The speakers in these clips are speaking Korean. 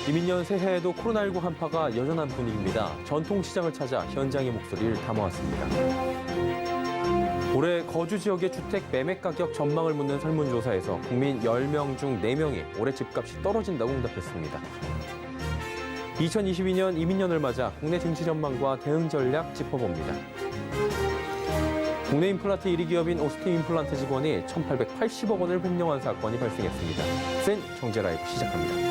이민년 새해에도 코로나19 한파가 여전한 분위기입니다. 전통시장을 찾아 현장의 목소리를 담아왔습니다. 올해 거주 지역의 주택 매매 가격 전망을 묻는 설문조사에서 국민 10명 중 4명이 올해 집값이 떨어진다고 응답했습니다. 2022년 이민년을 맞아 국내 증시 전망과 대응 전략 짚어봅니다. 국내 임플란트 1위 기업인 오스틴 임플란트 직원이 1,880억 원을 횡령한 사건이 발생했습니다. 센 경제라이브 시작합니다.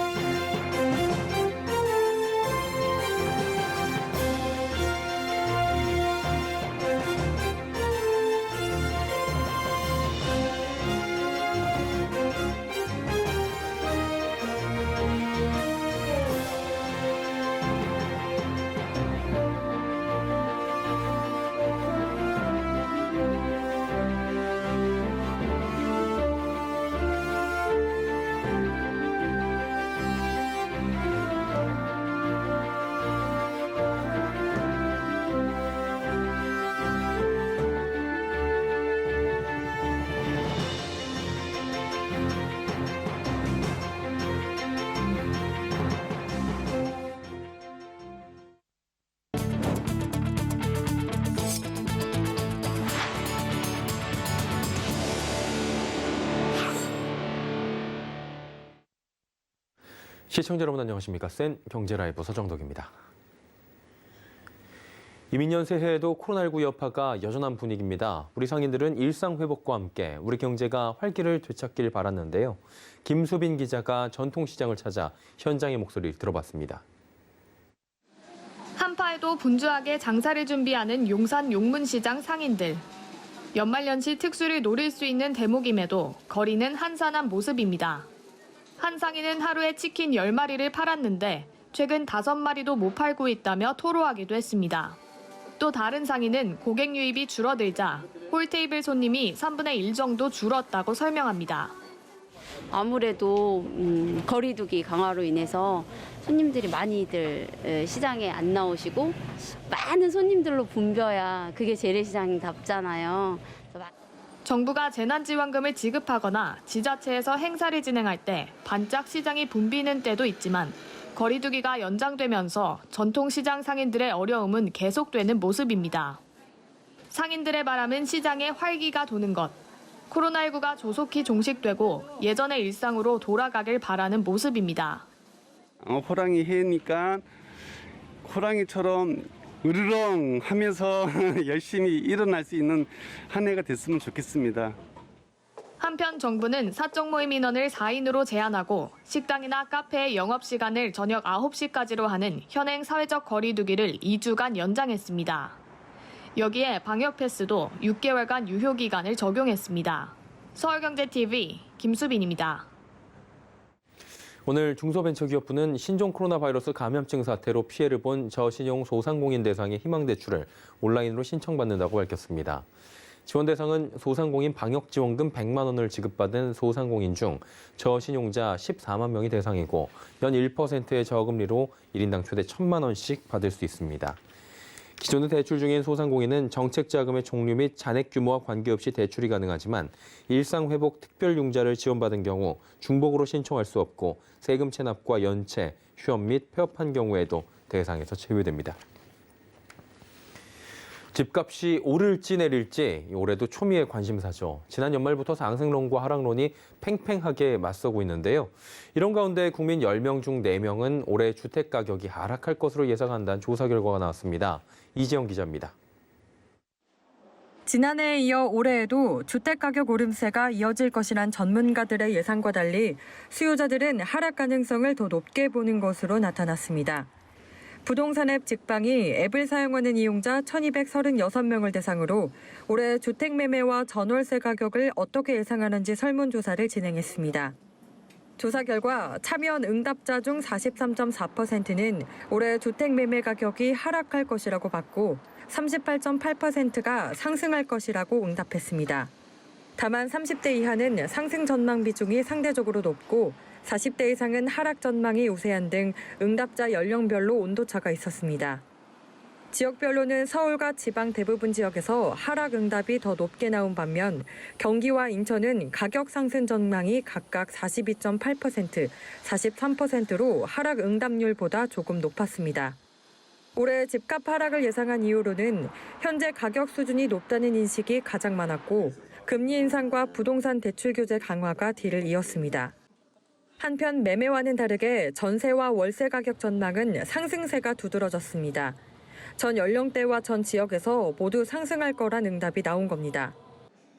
시청자 여러분 안녕하십니까? 센 경제라이브 서정덕입니다. 이민년 새해에도 코로나19 여파가 여전한 분위기입니다. 우리 상인들은 일상 회복과 함께 우리 경제가 활기를 되찾길 바랐는데요. 김수빈 기자가 전통시장을 찾아 현장의 목소리를 들어봤습니다. 한파에도 분주하게 장사를 준비하는 용산 용문시장 상인들. 연말연시 특수를 노릴 수 있는 대목임에도 거리는 한산한 모습입니다. 한 상인은 하루에 치킨 10마리를 팔았는데 최근 5마리도 못 팔고 있다며 토로하기도 했습니다. 또 다른 상인은 고객 유입이 줄어들자 홀테이블 손님이 3분의 1 정도 줄었다고 설명합니다. 아무래도 거리두기 강화로 인해서 손님들이 많이들 시장에 안 나오시고 많은 손님들로 붐벼야 그게 재래시장답잖아요. 정부가 재난지원금을 지급하거나 지자체에서 행사를 진행할 때 반짝 시장이 붐비는 때도 있지만 거리두기가 연장되면서 전통시장 상인들의 어려움은 계속되는 모습입니다. 상인들의 바람은 시장에 활기가 도는 것. 코로나19가 조속히 종식되고 예전의 일상으로 돌아가길 바라는 모습입니다. 호랑이 해니까 호랑이처럼 으르렁 하면서 열심히 일어날 수 있는 한 해가 됐으면 좋겠습니다. 한편 정부는 사적 모임 인원을 4인으로 제한하고 식당이나 카페의 영업시간을 저녁 9시까지로 하는 현행 사회적 거리두기를 2주간 연장했습니다. 여기에 방역 패스도 6개월간 유효 기간을 적용했습니다. 서울경제TV 김수빈입니다. 오늘 중소벤처기업부는 신종 코로나 바이러스 감염증 사태로 피해를 본 저신용 소상공인 대상의 희망대출을 온라인으로 신청받는다고 밝혔습니다. 지원 대상은 소상공인 방역지원금 100만 원을 지급받은 소상공인 중 저신용자 14만 명이 대상이고 연 1%의 저금리로 1인당 최대 1,000만 원씩 받을 수 있습니다. 기존의 대출 중인 소상공인은 정책자금의 종류 및 잔액 규모와 관계없이 대출이 가능하지만 일상회복 특별융자를 지원받은 경우 중복으로 신청할 수 없고 세금 체납과 연체, 휴업 및 폐업한 경우에도 대상에서 제외됩니다. 집값이 오를지 내릴지 올해도 초미의 관심사죠. 지난 연말부터 상승론과 하락론이 팽팽하게 맞서고 있는데요. 이런 가운데 국민 10명 중 4명은 올해 주택가격이 하락할 것으로 예상한다는 조사 결과가 나왔습니다. 이지영 기자입니다. 지난해에 이어 올해에도 주택가격 오름세가 이어질 것이란 전문가들의 예상과 달리 수요자들은 하락 가능성을 더 높게 보는 것으로 나타났습니다. 부동산 앱 직방이 앱을 사용하는 이용자 1,236명을 대상으로 올해 주택 매매와 전월세 가격을 어떻게 예상하는지 설문조사를 진행했습니다. 조사 결과 참여한 응답자 중 43.4%는 올해 주택 매매 가격이 하락할 것이라고 봤고 38.8%가 상승할 것이라고 응답했습니다. 다만 30대 이하는 상승 전망 비중이 상대적으로 높고 40대 이상은 하락 전망이 우세한 등 응답자 연령별로 온도차가 있었습니다. 지역별로는 서울과 지방 대부분 지역에서 하락 응답이 더 높게 나온 반면 경기와 인천은 가격 상승 전망이 각각 42.8%, 43%로 하락 응답률보다 조금 높았습니다. 올해 집값 하락을 예상한 이유로는 현재 가격 수준이 높다는 인식이 가장 많았고 금리 인상과 부동산 대출 규제 강화가 뒤를 이었습니다. 한편 매매와는 다르게 전세와 월세 가격 전망은 상승세가 두드러졌습니다. 전 연령대와 전 지역에서 모두 상승할 거란 응답이 나온 겁니다.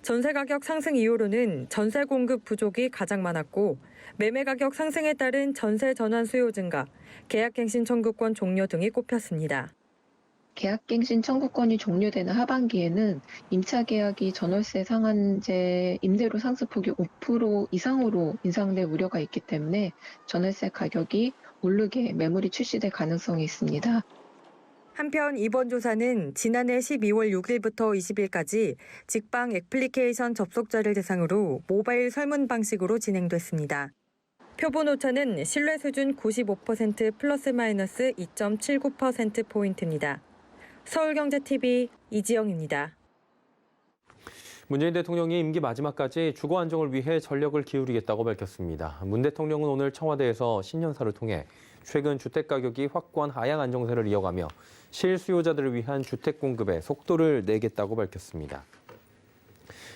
전세 가격 상승 이유로는 전세 공급 부족이 가장 많았고 매매 가격 상승에 따른 전세 전환 수요 증가, 계약갱신 청구권 종료 등이 꼽혔습니다. 계약갱신 청구권이 종료되는 하반기에는 임차 계약이 전월세 상한제 임대료 상승폭이 5% 이상으로 인상될 우려가 있기 때문에 전월세 가격이 오르게 매물이 출시될 가능성이 있습니다. 한편 이번 조사는 지난해 12월 6일부터 20일까지 직방 애플리케이션 접속자를 대상으로 모바일 설문 방식으로 진행됐습니다. 표본 오차는 신뢰 수준 95% 플러스 마이너스 2.79%포인트입니다. 서울경제TV 이지영입니다. 문재인 대통령이 임기 마지막까지 주거 안정을 위해 전력을 기울이겠다고 밝혔습니다. 문 대통령은 오늘 청와대에서 신년사를 통해 최근 주택 가격이 확고한 하향 안정세를 이어가며 실수요자들을 위한 주택 공급에 속도를 내겠다고 밝혔습니다.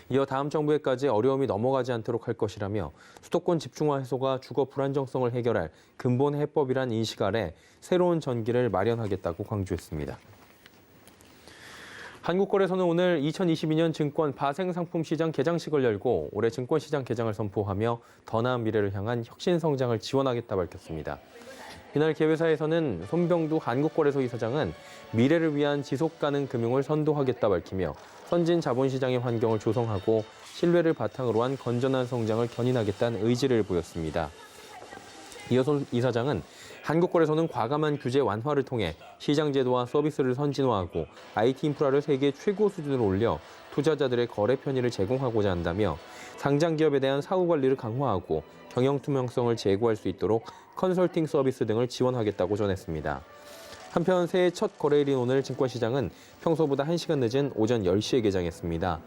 이어 다음 정부에까지 어려움이 넘어가지 않도록 할 것이라며 수도권 집중화 해소가 주거 불안정성을 해결할 근본 해법이란 인식 아래 새로운 전기를 마련하겠다고 강조했습니다. 한국거래소는 오늘 2022년 증권 바생상품시장 개장식을 열고 올해 증권시장 개장을 선포하며 더 나은 미래를 향한 혁신 성장을 지원하겠다 밝혔습니다. 이날 개회사에서는 손병두 한국거래소 이사장은 미래를 위한 지속가능 금융을 선도하겠다 밝히며 선진 자본시장의 환경을 조성하고 신뢰를 바탕으로 한 건전한 성장을 견인하겠다는 의지를 보였습니다. 이어서 이사장은 한국거래소는 과감한 규제 완화를 통해 시장 제도와 서비스를 선진화하고 IT 인프라를 세계 최고 수준으로 올려 투자자들의 거래 편의를 제공하고자 한다며 상장 기업에 대한 사후 관리를 강화하고 경영 투명성을 제고할 수 있도록 컨설팅 서비스 등을 지원하겠다고 전했습니다. 한편 새해 첫 거래일인 오늘 증권시장은 평소보다 1시간 늦은 오전 10시에 개장했습니다.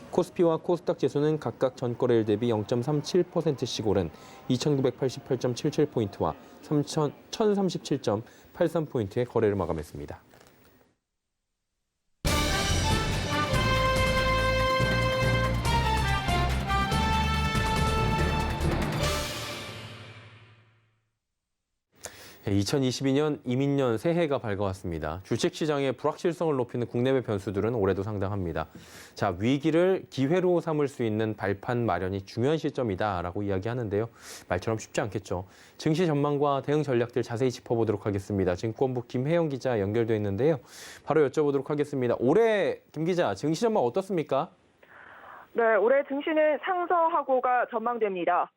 코스피와 코스닥 지수는 각각 전거래일 대비 0.37%씩 오른 2,988.77포인트와 1,037.83포인트의 거래를 마감했습니다. 네, 2022년 이민년 새해가 밝아왔습니다. 주식시장의 불확실성을 높이는 국내외 변수들은 올해도 상당합니다. 자, 위기를 기회로 삼을 수 있는 발판 마련이 중요한 시점이다라고 이야기하는데요. 말처럼 쉽지 않겠죠. 증시 전망과 대응 전략들 자세히 짚어보도록 하겠습니다. 증권부 김혜영 기자 연결돼 있는데요. 바로 여쭤보도록 하겠습니다. 올해 김 기자, 증시 전망 어떻습니까? 네, 올해 증시는 상저하고가 전망됩니다.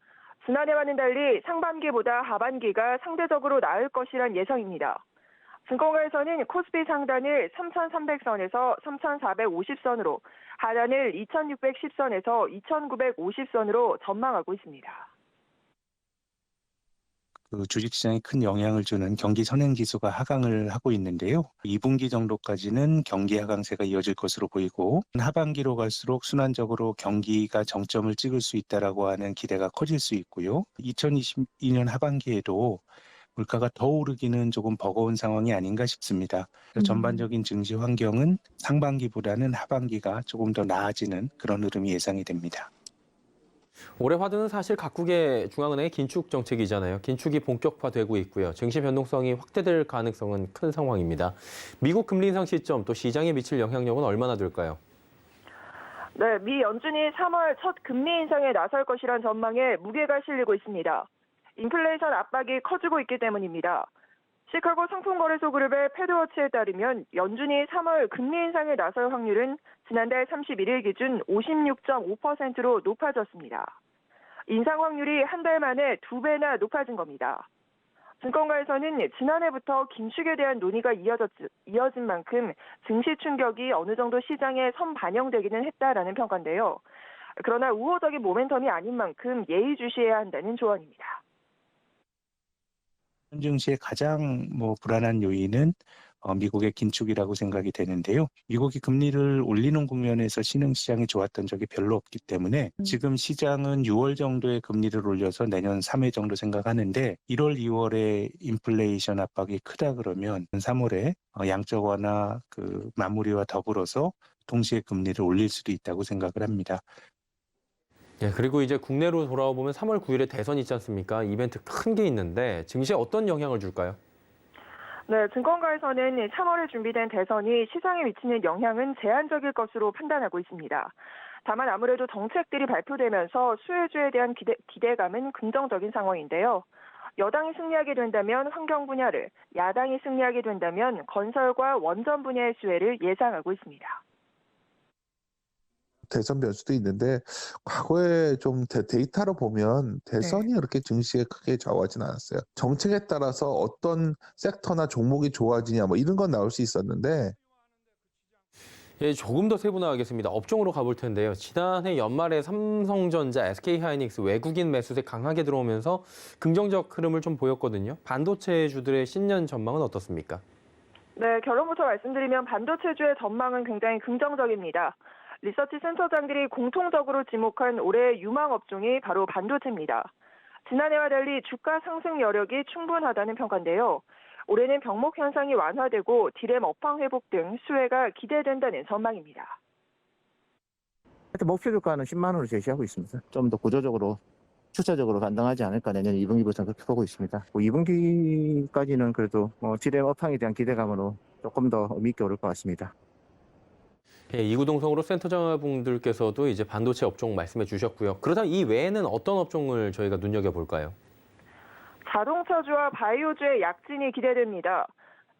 지난해와는 달리 상반기보다 하반기가 상대적으로 나을 것이란 예상입니다. 증권가에서는 코스피 상단을 3,300선에서 3,450선으로, 하단을 2,610선에서 2,950선으로 전망하고 있습니다. 주식시장에 큰 영향을 주는 경기 선행지수가 하강을 하고 있는데요. 2분기 정도까지는 경기 하강세가 이어질 것으로 보이고 하반기로 갈수록 순환적으로 경기가 정점을 찍을 수 있다라고 하는 기대가 커질 수 있고요. 2022년 하반기에도 물가가 더 오르기는 조금 버거운 상황이 아닌가 싶습니다. 그래서 전반적인 증시 환경은 상반기보다는 하반기가 조금 더 나아지는 그런 흐름이 예상이 됩니다. 올해 화두는 사실 각국의 중앙은행의 긴축 정책이잖아요. 긴축이 본격화되고 있고요. 증시 변동성이 확대될 가능성은 큰 상황입니다. 미국 금리 인상 시점 또 시장에 미칠 영향력은 얼마나 될까요? 네, 미 연준이 3월 첫 금리 인상에 나설 것이란 전망에 무게가 실리고 있습니다. 인플레이션 압박이 커지고 있기 때문입니다. 시카고 상품거래소 그룹의 패드워치에 따르면 연준이 3월 금리 인상에 나설 확률은 지난달 31일 기준 56.5%로 높아졌습니다. 인상 확률이 한 달 만에 2배나 높아진 겁니다. 증권가에서는 지난해부터 긴축에 대한 논의가 이어진 만큼 증시 충격이 어느 정도 시장에 선반영되기는 했다라는 평가인데요. 그러나 우호적인 모멘텀이 아닌 만큼 예의주시해야 한다는 조언입니다. 증시의 가장 불안한 요인은 미국의 긴축이라고 생각이 되는데요. 미국이 금리를 올리는 국면에서 신흥시장이 좋았던 적이 별로 없기 때문에 지금 시장은 6월 정도에 금리를 올려서 내년 3회 정도 생각하는데 1월, 2월에 인플레이션 압박이 크다 그러면 3월에 양적 완화 그 마무리와 더불어서 동시에 금리를 올릴 수도 있다고 생각을 합니다. 예, 그리고 이제 국내로 돌아와 보면 3월 9일에 대선이 있지 않습니까? 이벤트 큰 게 있는데 증시에 어떤 영향을 줄까요? 네, 증권가에서는 3월에 준비된 대선이 시장에 미치는 영향은 제한적일 것으로 판단하고 있습니다. 다만 아무래도 정책들이 발표되면서 수혜주에 대한 기대감은 긍정적인 상황인데요. 여당이 승리하게 된다면 환경 분야를, 야당이 승리하게 된다면 건설과 원전 분야의 수혜를 예상하고 있습니다. 대선 변수도 있는데 과거에 좀 데이터로 보면 대선이 그렇게 증시에 크게 좌우하진 않았어요. 정책에 따라서 어떤 섹터나 종목이 좋아지냐 뭐 이런 건 나올 수 있었는데 예, 조금 더 세분화하겠습니다. 업종으로 가볼 텐데요. 지난해 연말에 삼성전자, SK하이닉스 외국인 매수세 강하게 들어오면서 긍정적 흐름을 좀 보였거든요. 반도체주들의 신년 전망은 어떻습니까? 네, 결론부터 말씀드리면 반도체주의 전망은 굉장히 긍정적입니다. 리서치 센터장들이 공통적으로 지목한 올해의 유망 업종이 바로 반도체입니다. 지난해와 달리 주가 상승 여력이 충분하다는 평가인데요. 올해는 병목 현상이 완화되고 디램 업황 회복 등 수혜가 기대된다는 전망입니다. 목표 주가는 10만 원으로 제시하고 있습니다. 좀 더 구조적으로 추세적으로 반등하지 않을까 내년 2분기부터 그렇게 보고 있습니다. 2분기까지는 그래도 디램 업황에 대한 기대감으로 조금 더 의미 있게 오를 것 같습니다. 예, 이구동성으로 센터장분들께서도 이제 반도체 업종 말씀해 주셨고요. 그렇다면 이 외에는 어떤 업종을 저희가 눈여겨볼까요? 자동차주와 바이오주의 약진이 기대됩니다.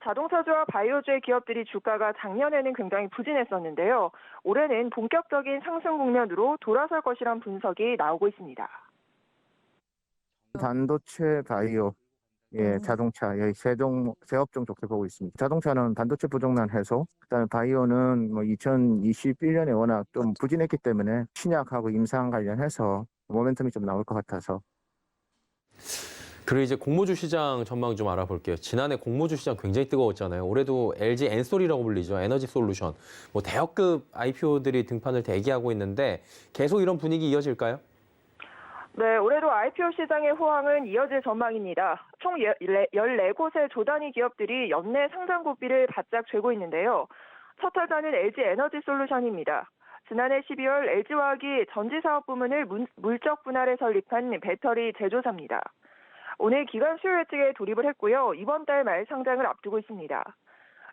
자동차주와 바이오주의 기업들이 주가가 작년에는 굉장히 부진했었는데요. 올해는 본격적인 상승 국면으로 돌아설 것이란 분석이 나오고 있습니다. 반도체, 바이오, 자동차, 세 업종 좋게 보고 있습니다. 자동차는 반도체 부족난 해소, 그다음에 바이오는 2021년에 워낙 좀 부진했기 때문에 신약하고 임상 관련해서 모멘텀이 좀 나올 것 같아서. 그리고 이제 공모주 시장 전망 좀 알아볼게요. 지난해 공모주 시장 굉장히 뜨거웠잖아요. 올해도 LG 엔솔이라고 불리죠. 에너지 솔루션. 대역급 IPO들이 등판을 대기하고 있는데 계속 이런 분위기 이어질까요? 네, 올해도 IPO 시장의 호황은 이어질 전망입니다. 총 14곳의 조단위 기업들이 연내 상장 고비를 바짝 죄고 있는데요. 첫 타자는 LG 에너지 솔루션입니다. 지난해 12월 LG화학이 전지사업 부문을 물적 분할에 설립한 배터리 제조사입니다. 오늘 기간 수요 예측에 돌입을 했고요. 이번 달 말 상장을 앞두고 있습니다.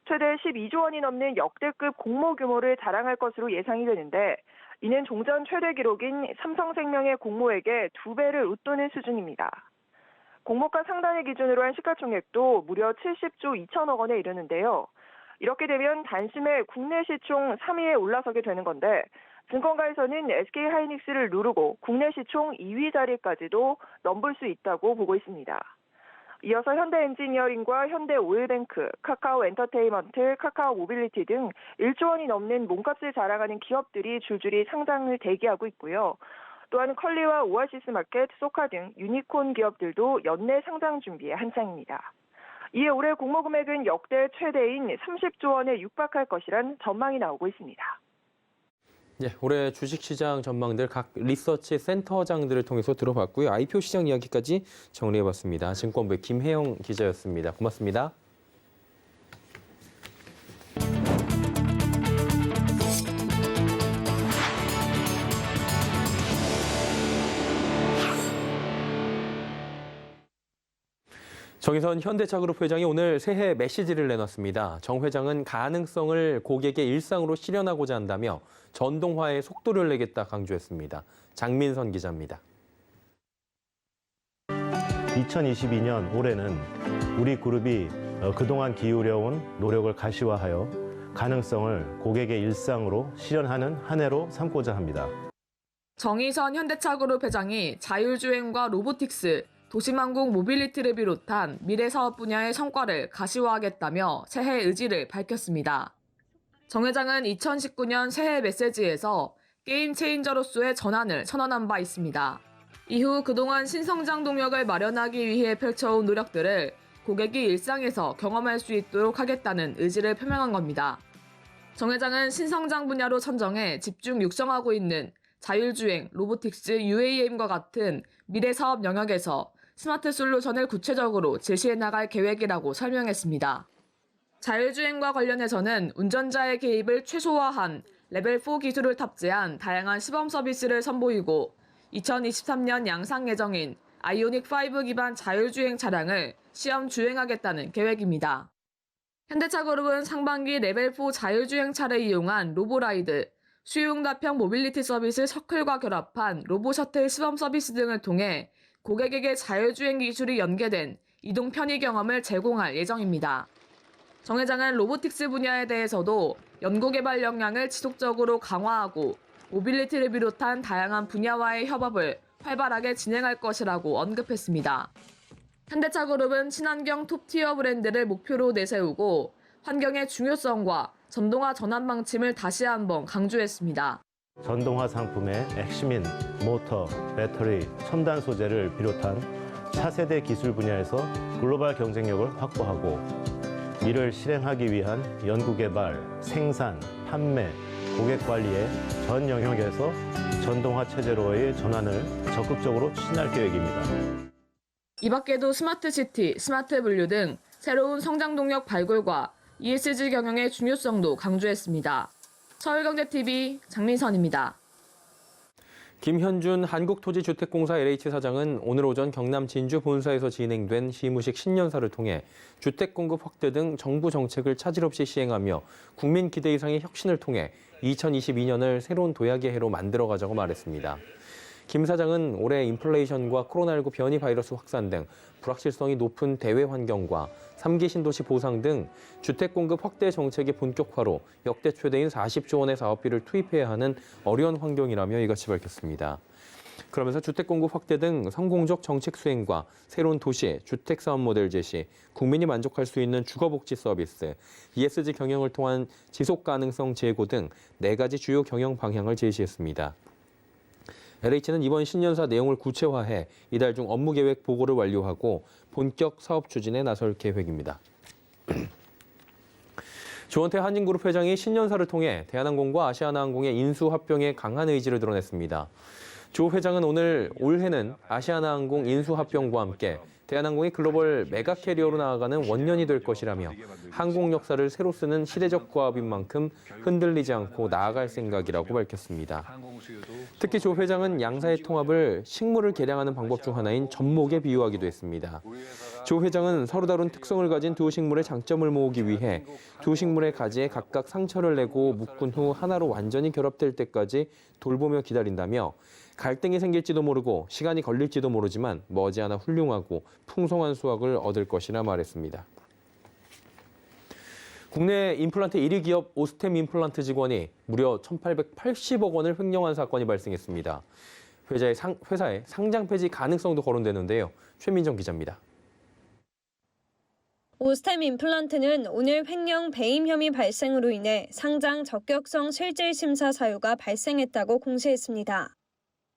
최대 12조 원이 넘는 역대급 공모 규모를 자랑할 것으로 예상이 되는데 이는 종전 최대 기록인 삼성생명의 공모액의 2배를 웃도는 수준입니다. 공모가 상단을 기준으로 한 시가총액도 무려 70조 2천억 원에 이르는데요. 이렇게 되면 단숨에 국내 시총 3위에 올라서게 되는 건데 증권가에서는 SK하이닉스를 누르고 국내 시총 2위 자리까지도 넘볼 수 있다고 보고 있습니다. 이어서 현대엔지니어링과 현대오일뱅크, 카카오엔터테인먼트, 카카오모빌리티 등 1조 원이 넘는 몸값을 자랑하는 기업들이 줄줄이 상장을 대기하고 있고요. 또한 컬리와 오아시스마켓, 소카 등 유니콘 기업들도 연내 상장 준비에 한창입니다. 이에 올해 공모 금액은 역대 최대인 30조 원에 육박할 것이란 전망이 나오고 있습니다. 예, 올해 주식시장 전망들 각 리서치 센터장들을 통해서 들어봤고요. IPO 시장 이야기까지 정리해봤습니다. 증권부의 김혜영 기자였습니다. 고맙습니다. 정의선 현대차그룹 회장이 오늘 새해 메시지를 내놨습니다. 정 회장은 가능성을 고객의 일상으로 실현하고자 한다며 전동화에 속도를 내겠다 강조했습니다. 장민선 기자입니다. 2022년 올해는 우리 그룹이 그동안 기울여온 노력을 가시화하여 가능성을 고객의 일상으로 실현하는 한 해로 삼고자 합니다. 정의선 현대차그룹 회장이 자율주행과 로보틱스, 도시망국 모빌리티를 비롯한 미래 사업 분야의 성과를 가시화하겠다며 새해 의지를 밝혔습니다. 정 회장은 2019년 새해 메시지에서 게임 체인저로서의 전환을 선언한 바 있습니다. 이후 그동안 신성장 동력을 마련하기 위해 펼쳐온 노력들을 고객이 일상에서 경험할 수 있도록 하겠다는 의지를 표명한 겁니다. 정 회장은 신성장 분야로 선정해 집중 육성하고 있는 자율주행, 로보틱스, UAM과 같은 미래 사업 영역에서 스마트 솔루션을 구체적으로 제시해 나갈 계획이라고 설명했습니다. 자율주행과 관련해서는 운전자의 개입을 최소화한 레벨 4 기술을 탑재한 다양한 시범 서비스를 선보이고 2023년 양상 예정인 아이오닉 5 기반 자율주행 차량을 시험 주행하겠다는 계획입니다. 현대차그룹은 상반기 레벨 4 자율주행차를 이용한 로보라이드, 수요응답형 모빌리티 서비스 서클과 결합한 로보셔틀 시범 서비스 등을 통해 고객에게 자율주행 기술이 연계된 이동 편의 경험을 제공할 예정입니다. 정 회장은 로보틱스 분야에 대해서도 연구개발 역량을 지속적으로 강화하고 모빌리티를 비롯한 다양한 분야와의 협업을 활발하게 진행할 것이라고 언급했습니다. 현대차그룹은 친환경 톱티어 브랜드를 목표로 내세우고 환경의 중요성과 전동화 전환 방침을 다시 한번 강조했습니다. 전동화 상품의 핵심인 모터, 배터리, 첨단 소재를 비롯한 차세대 기술 분야에서 글로벌 경쟁력을 확보하고 이를 실행하기 위한 연구개발, 생산, 판매, 고객 관리의 전 영역에서 전동화 체제로의 전환을 적극적으로 추진할 계획입니다. 이 밖에도 스마트시티, 스마트분류 등 새로운 성장 동력 발굴과 ESG 경영의 중요성도 강조했습니다. 서울경제TV 장민선입니다. 김현준 한국토지주택공사 LH 사장은 오늘 오전 경남 진주 본사에서 진행된 시무식 신년사를 통해 주택 공급 확대 등 정부 정책을 차질 없이 시행하며 국민 기대 이상의 혁신을 통해 2022년을 새로운 도약의 해로 만들어가자고 말했습니다. 김 사장은 올해 인플레이션과 코로나19 변이 바이러스 확산 등 불확실성이 높은 대외 환경과 3기 신도시 보상 등 주택 공급 확대 정책의 본격화로 역대 최대인 40조 원의 사업비를 투입해야 하는 어려운 환경이라며 이같이 밝혔습니다. 그러면서 주택 공급 확대 등 성공적 정책 수행과 새로운 도시, 주택 사업 모델 제시, 국민이 만족할 수 있는 주거복지 서비스, ESG 경영을 통한 지속 가능성 제고 등 4가지 주요 경영 방향을 제시했습니다. LH는 이번 신년사 내용을 구체화해 이달 중 업무 계획 보고를 완료하고 본격 사업 추진에 나설 계획입니다. 조원태 한진그룹 회장이 신년사를 통해 대한항공과 아시아나항공의 인수 합병에 강한 의지를 드러냈습니다. 조 회장은 오늘 올해는 아시아나항공 인수 합병과 함께 대한항공이 글로벌 메가 캐리어로 나아가는 원년이 될 것이라며 항공 역사를 새로 쓰는 시대적 과업인 만큼 흔들리지 않고 나아갈 생각이라고 밝혔습니다. 특히 조 회장은 양사의 통합을 식물을 개량하는 방법 중 하나인 접목에 비유하기도 했습니다. 조 회장은 서로 다른 특성을 가진 두 식물의 장점을 모으기 위해 두 식물의 가지에 각각 상처를 내고 묶은 후 하나로 완전히 결합될 때까지 돌보며 기다린다며 갈등이 생길지도 모르고 시간이 걸릴지도 모르지만 머지않아 훌륭하고 풍성한 수확을 얻을 것이라 말했습니다. 국내 임플란트 1위 기업 오스템 임플란트 직원이 무려 1,880억 원을 횡령한 사건이 발생했습니다. 회사의 상장 폐지 가능성도 거론되는데요. 최민정 기자입니다. 오스템 임플란트는 오늘 횡령 배임 혐의 발생으로 인해 상장 적격성 실질 심사 사유가 발생했다고 공시했습니다.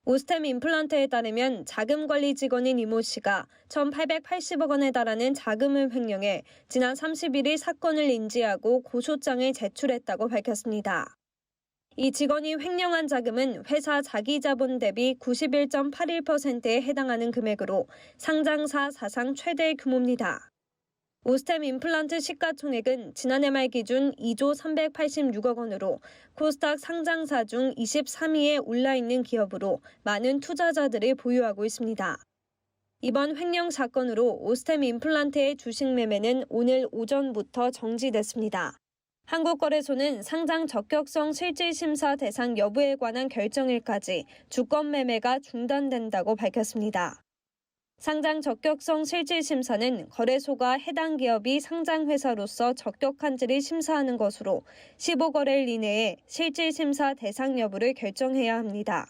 오스템 임플란트에 따르면 자금관리 직원인 이모 씨가 1,880억 원에 달하는 자금을 횡령해 지난 31일 사건을 인지하고 고소장을 제출했다고 밝혔습니다. 이 직원이 횡령한 자금은 회사 자기자본 대비 91.81%에 해당하는 금액으로 상장사 사상 최대 규모입니다. 오스템 임플란트 시가총액은 지난해 말 기준 2조 386억 원으로 코스닥 상장사 중 23위에 올라있는 기업으로 많은 투자자들이 보유하고 있습니다. 이번 횡령 사건으로 오스템 임플란트의 주식 매매는 오늘 오전부터 정지됐습니다. 한국거래소는 상장 적격성 실질심사 대상 여부에 관한 결정일까지 주권 매매가 중단된다고 밝혔습니다. 상장 적격성 실질심사는 거래소가 해당 기업이 상장회사로서 적격한지를 심사하는 것으로 15거래일 이내에 실질심사 대상 여부를 결정해야 합니다.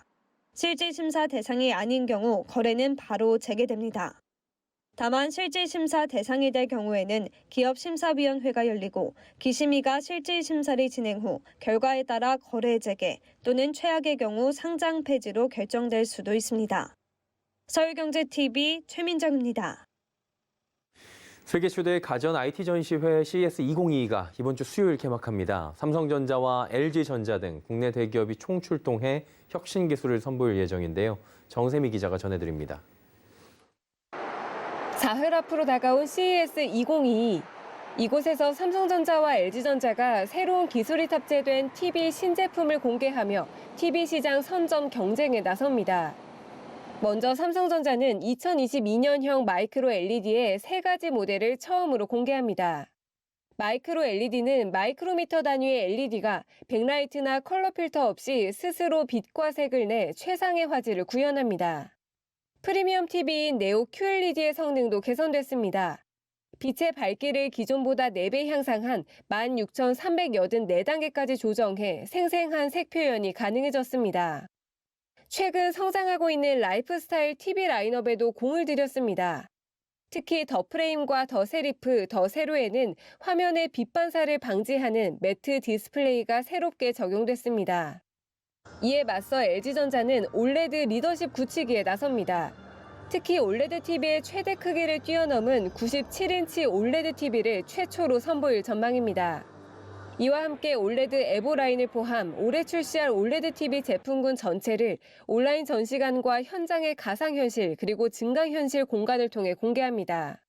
실질심사 대상이 아닌 경우 거래는 바로 재개됩니다. 다만 실질심사 대상이 될 경우에는 기업심사위원회가 열리고 기심위가 실질심사를 진행 후 결과에 따라 거래 재개 또는 최악의 경우 상장 폐지로 결정될 수도 있습니다. 서울경제TV 최민정입니다. 세계 최대 가전 IT 전시회 CES 2022가 이번 주 수요일 개막합니다. 삼성전자와 LG전자 등 국내 대기업이 총출동해 혁신 기술을 선보일 예정인데요. 정세미 기자가 전해드립니다. 사흘 앞으로 다가온 CES 2022. 이곳에서 삼성전자와 LG전자가 새로운 기술이 탑재된 TV 신제품을 공개하며 TV 시장 선점 경쟁에 나섭니다. 먼저 삼성전자는 2022년형 마이크로 LED의 3가지 모델을 처음으로 공개합니다. 마이크로 LED는 마이크로미터 단위의 LED가 백라이트나 컬러 필터 없이 스스로 빛과 색을 내 최상의 화질을 구현합니다. 프리미엄 TV인 네오 QLED의 성능도 개선됐습니다. 빛의 밝기를 기존보다 4배 향상한 16,384단계까지 조정해 생생한 색 표현이 가능해졌습니다. 최근 성장하고 있는 라이프스타일 TV 라인업에도 공을 들였습니다. 특히 더 프레임과 더 세리프, 더 세로에는 화면의 빛 반사를 방지하는 매트 디스플레이가 새롭게 적용됐습니다. 이에 맞서 LG전자는 올레드 리더십 굳히기에 나섭니다. 특히 올레드 TV의 최대 크기를 뛰어넘은 97인치 올레드 TV를 최초로 선보일 전망입니다. 이와 함께 올레드 에보 라인을 포함 올해 출시할 올레드 TV 제품군 전체를 온라인 전시관과 현장의 가상현실 그리고 증강현실 공간을 통해 공개합니다.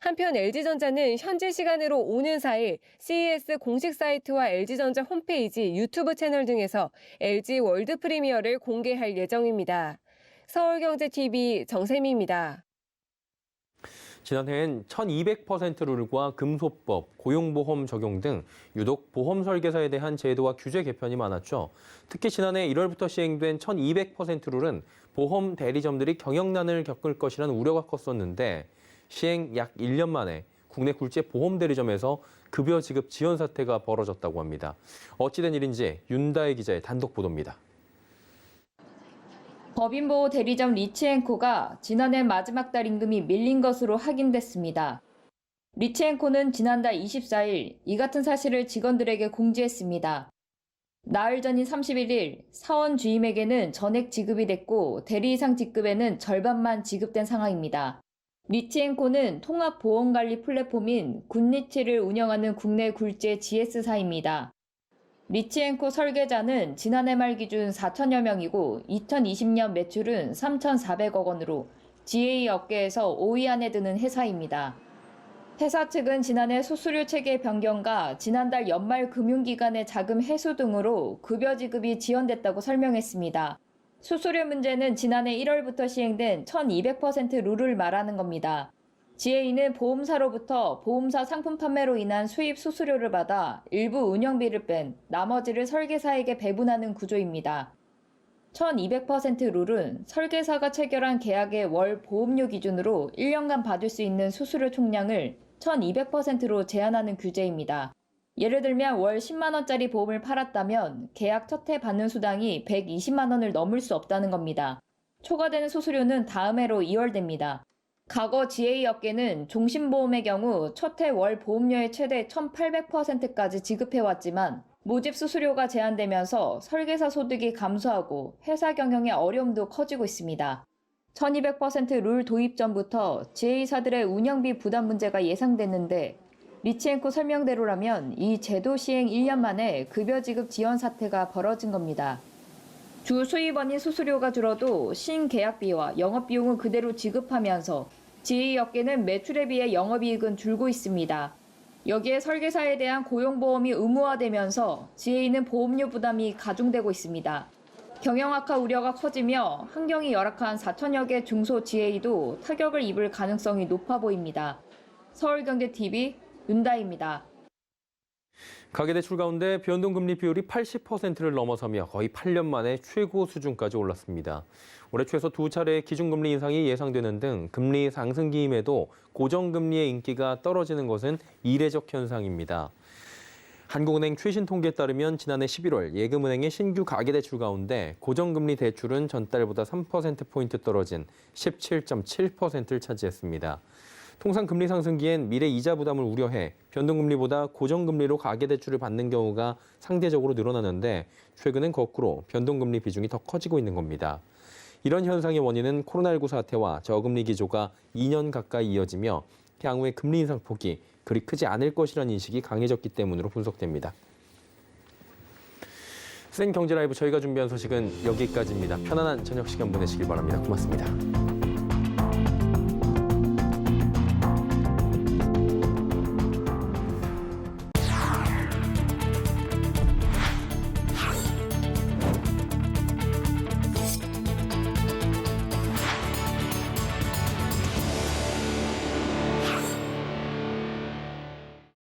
한편 LG전자는 현지 시간으로 오는 4일 CES 공식 사이트와 LG전자 홈페이지, 유튜브 채널 등에서 LG 월드 프리미어를 공개할 예정입니다. 서울경제TV 정세미입니다. 지난해엔 1200% 룰과 금소법, 고용보험 적용 등 유독 보험 설계사에 대한 제도와 규제 개편이 많았죠. 특히 지난해 1월부터 시행된 1200% 룰은 보험 대리점들이 경영난을 겪을 것이라는 우려가 컸었는데 시행 약 1년 만에 국내 굴지 보험 대리점에서 급여 지급 지연 사태가 벌어졌다고 합니다. 어찌된 일인지 윤다혜 기자의 단독 보도입니다. 법인보호 대리점 리치앤코가 지난해 마지막 달 임금이 밀린 것으로 확인됐습니다. 리치앤코는 지난달 24일 이 같은 사실을 직원들에게 공지했습니다. 나흘 전인 31일 사원 주임에게는 전액 지급이 됐고 대리 이상 직급에는 절반만 지급된 상황입니다. 리치앤코는 통합보험관리 플랫폼인 굿리치를 운영하는 국내 굴지의 GS사입니다. 리치앤코 설계자는 지난해 말 기준 4천여 명이고 2020년 매출은 3,400억 원으로 GA 업계에서 5위 안에 드는 회사입니다. 회사 측은 지난해 수수료 체계 변경과 지난달 연말 금융기관의 자금 회수 등으로 급여 지급이 지연됐다고 설명했습니다. 수수료 문제는 지난해 1월부터 시행된 1200% 룰을 말하는 겁니다. GA는 보험사로부터 보험사 상품 판매로 인한 수입 수수료를 받아 일부 운영비를 뺀 나머지를 설계사에게 배분하는 구조입니다. 1200% 룰은 설계사가 체결한 계약의 월 보험료 기준으로 1년간 받을 수 있는 수수료 총량을 1200%로 제한하는 규제입니다. 예를 들면 월 10만 원짜리 보험을 팔았다면 계약 첫 해 받는 수당이 120만 원을 넘을 수 없다는 겁니다. 초과되는 수수료는 다음 해로 이월됩니다. 과거 GA 업계는 종신보험의 경우 첫 해 월 보험료의 최대 1800%까지 지급해왔지만 모집 수수료가 제한되면서 설계사 소득이 감소하고 회사 경영의 어려움도 커지고 있습니다. 1200% 룰 도입 전부터 GA사들의 운영비 부담 문제가 예상됐는데 리치앤코 설명대로라면 이 제도 시행 1년 만에 급여 지급 지연 사태가 벌어진 겁니다. 주 수입원인 수수료가 줄어도 신계약비와 영업비용은 그대로 지급하면서 GA 업계는 매출에 비해 영업이익은 줄고 있습니다. 여기에 설계사에 대한 고용보험이 의무화되면서 GA는 보험료 부담이 가중되고 있습니다. 경영 악화 우려가 커지며 환경이 열악한 4천여 개 중소 GA도 타격을 입을 가능성이 높아 보입니다. 서울경제TV 윤다희입니다. 가계대출 가운데 변동금리 비율이 80%를 넘어서며 거의 8년 만에 최고 수준까지 올랐습니다. 올해 최소 2차례의 기준금리 인상이 예상되는 등 금리 상승기임에도 고정금리의 인기가 떨어지는 것은 이례적 현상입니다. 한국은행 최신 통계에 따르면 지난해 11월 예금은행의 신규 가계대출 가운데 고정금리 대출은 전달보다 3%포인트 떨어진 17.7%를 차지했습니다. 통상 금리 상승기엔 미래 이자 부담을 우려해 변동금리보다 고정금리로 가계대출을 받는 경우가 상대적으로 늘어나는데 최근엔 거꾸로 변동금리 비중이 더 커지고 있는 겁니다. 이런 현상의 원인은 코로나19 사태와 저금리 기조가 2년 가까이 이어지며 향후의 금리 인상 폭이 그리 크지 않을 것이라는 인식이 강해졌기 때문으로 분석됩니다. 센 경제 라이브 저희가 준비한 소식은 여기까지입니다. 편안한 저녁 시간 보내시길 바랍니다. 고맙습니다.